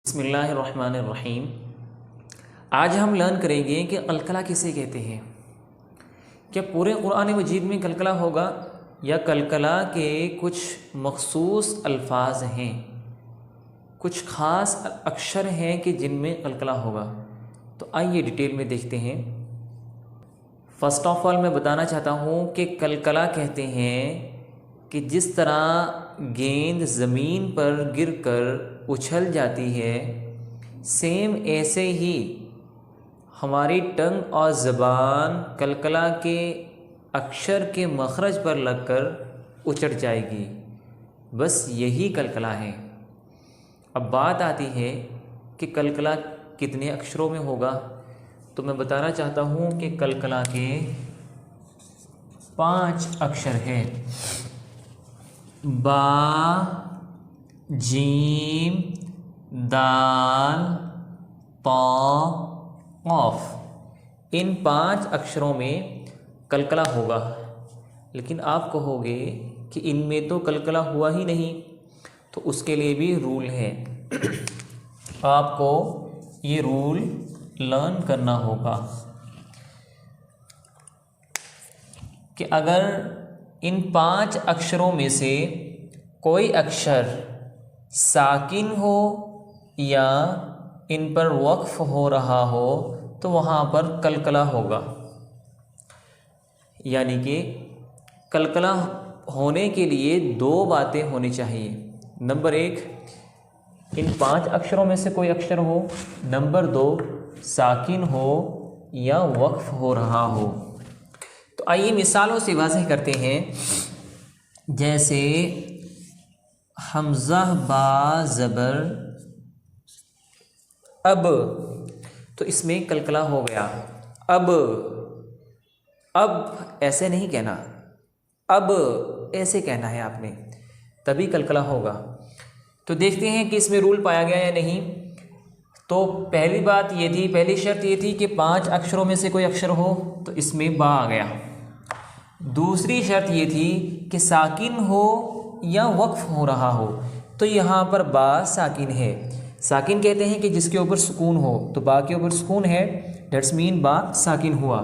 बिस्मिल्लाहिर्रहमानिर्रहीम। आज हम लर्न करेंगे कि कलकला किसे कहते हैं। क्या पूरे कुरान मजीद में कलकला होगा या कलकला के कुछ मखसूस अल्फाज हैं, कुछ ख़ास अक्षर हैं कि जिनमें कलकला होगा। तो आइए डिटेल में देखते हैं। फ़र्स्ट ऑफ ऑल मैं बताना चाहता हूँ कि कलकला कहते हैं कि जिस तरह गेंद ज़मीन पर गिरकर उछल जाती है, सेम ऐसे ही हमारी टंग और ज़बान कलकला के अक्षर के मखरज पर लगकर उचट जाएगी। बस यही कलकला है। अब बात आती है कि कलकला कितने अक्षरों में होगा। तो मैं बताना चाहता हूँ कि कलकला के 5 अक्षर हैं। बा, जीम, दाल, तौ, क़ाफ। इन 5 अक्षरों में कलकला होगा। लेकिन आप कहोगे कि इनमें तो कलकला हुआ ही नहीं, तो उसके लिए भी रूल है। आपको ये रूल लर्न करना होगा कि अगर इन 5 अक्षरों में से कोई अक्षर साकिन हो या इन पर वक्फ हो रहा हो तो वहाँ पर कलकला होगा। यानी कि कलकला होने के लिए 2 बातें होनी चाहिए। नंबर 1, इन 5 अक्षरों में से कोई अक्षर हो। नंबर 2, साकिन हो या वक्फ हो रहा हो। तो आइए मिसालों से वाज़ेह करते हैं। जैसे हमज़ा बा ज़बर अब, तो इसमें कलकला हो गया। अब ऐसे नहीं कहना, अब ऐसे कहना है आपने, तभी कलकला होगा। तो देखते हैं कि इसमें रूल पाया गया या नहीं। तो पहली बात ये थी, पहली शर्त ये थी कि 5 अक्षरों में से कोई अक्षर हो, तो इसमें बा आ गया। दूसरी शर्त ये थी कि साकिन हो या वक्फ हो रहा हो, तो यहाँ पर बा साकिन है। साकिन कहते हैं कि जिसके ऊपर सुकून हो, तो बा के ऊपर सुकून है, डेट्स मीन बा साकिन हुआ।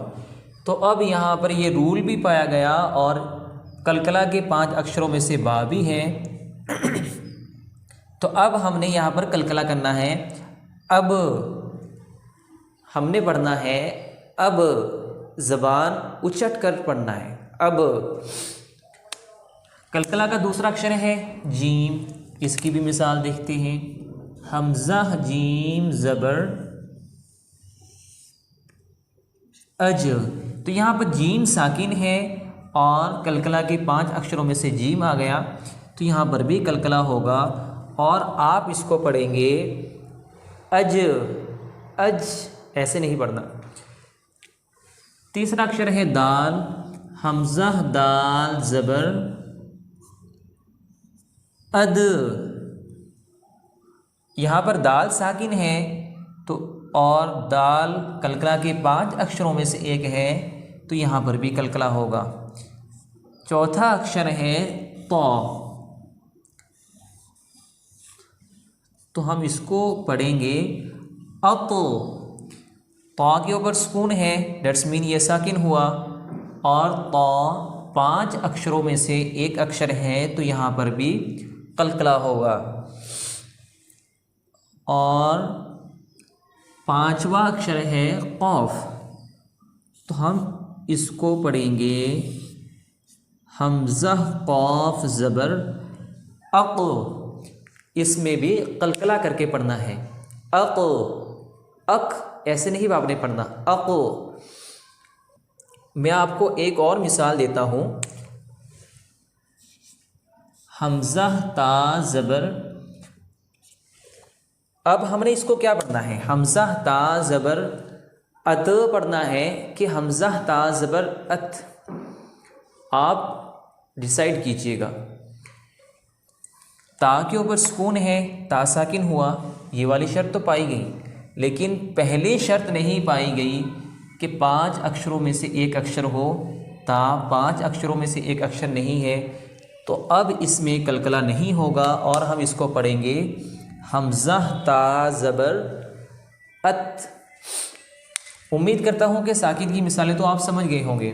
तो अब यहाँ पर ये रूल भी पाया गया और कलकला के 5 अक्षरों में से बा भी है। तो अब हमने यहाँ पर कलकला करना है। अब हमने पढ़ना है, अब ज़बान उचट कर पढ़ना है। अब कलकला का दूसरा अक्षर है जीम। इसकी भी मिसाल देखते हैं। हमज़ा जीम ज़बर अज। तो यहाँ पर जीम साकिन है और कलकला के 5 अक्षरों में से जीम आ गया, तो यहाँ पर भी कलकला होगा और आप इसको पढ़ेंगे अज। अज ऐसे नहीं पढ़ना। तीसरा अक्षर है दाल। हमज़ा दाल ज़बर अद। यहाँ पर दाल साकिन है तो और दाल कलकला के 5 अक्षरों में से एक है, तो यहाँ पर भी कलकला होगा। चौथा अक्षर है तौ। तो हम इसको पढ़ेंगे अत। तौ के ऊपर सुकून है, डेट्स मीन ये साकिन हुआ, और तौ 5 अक्षरों में से एक अक्षर है, तो यहाँ पर भी कलकला होगा। और 5वां अक्षर है क़ाफ। तो हम इसको पढ़ेंगे हमज़ा क़ाफ ज़बर अक़। इसमें भी कलकला करके पढ़ना है। अक़, अक़ ऐसे नहीं आपने पढ़ना, अक़। मैं आपको एक और मिसाल देता हूँ। हमज़ा ता ज़बर। अब हमने इसको क्या पढ़ना है, हमज़ा ता ज़बर अत पढ़ना है कि हमज़ा ता ज़बर अत। आप डिसाइड कीजिएगा। ता के ऊपर सुकून है, ता साकिन हुआ, ये वाली शर्त तो पाई गई, लेकिन पहली शर्त नहीं पाई गई कि 5 अक्षरों में से एक अक्षर हो। ता 5 अक्षरों में से एक अक्षर नहीं है, तो अब इसमें कलकला नहीं होगा और हम इसको पढ़ेंगे हमज़ा ता ज़बर अत। उम्मीद करता हूँ कि साकिन की मिसालें तो आप समझ गए होंगे।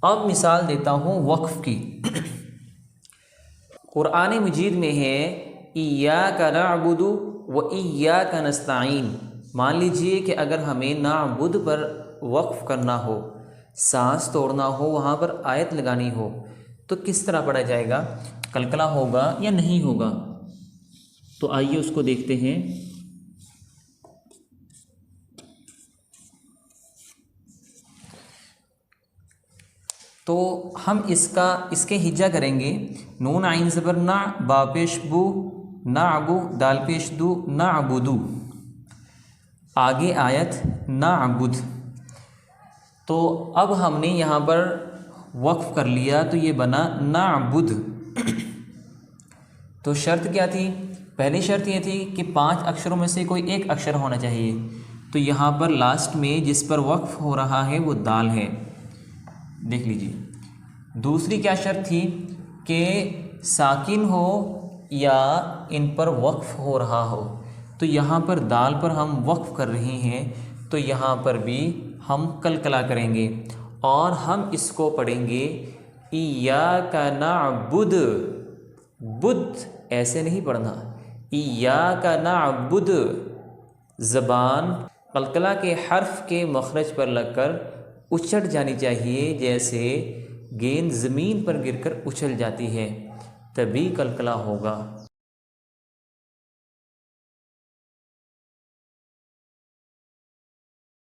अब मिसाल देता हूँ वक्फ़ की। कुरान मजीद में है इय्याका नअबुदु व इय्याका नस्तईन। मान लीजिए कि अगर हमें नाबुद पर वक्फ़ करना हो, सांस तोड़ना हो, वहाँ पर आयत लगानी हो, तो किस तरह पढ़ा जाएगा? कलकला होगा या नहीं होगा? तो आइए उसको देखते हैं। तो हम इसके हिज्जा करेंगे। नून आइन ज़बर ना, बा पेश बू, ना अबू, दाल पेश दू, ना अबुदू। आगे आयत ना अबुद। तो अब हमने यहाँ पर वक्फ़ कर लिया तो ये बना ना अबुद। तो शर्त क्या थी? पहली शर्त ये थी कि 5 अक्षरों में से कोई एक अक्षर होना चाहिए। तो यहाँ पर लास्ट में जिस पर वक्फ़ हो रहा है वो दाल है, देख लीजिए। दूसरी क्या शर्त थी? कि साकिन हो या इन पर वक्फ़ हो रहा हो। तो यहाँ पर दाल पर हम वक्फ़ कर रहे हैं, तो यहाँ पर भी हम कलकला करेंगे और हम इसको पढ़ेंगे इय्याका नअबुद। बुद ऐसे नहीं पढ़ना, इय्याका नअबुद। ज़बान कलकला के हर्फ के मखरज पर लगकर उछट जानी चाहिए, जैसे गेंद ज़मीन पर गिरकर उछल जाती है, तभी कलकला होगा।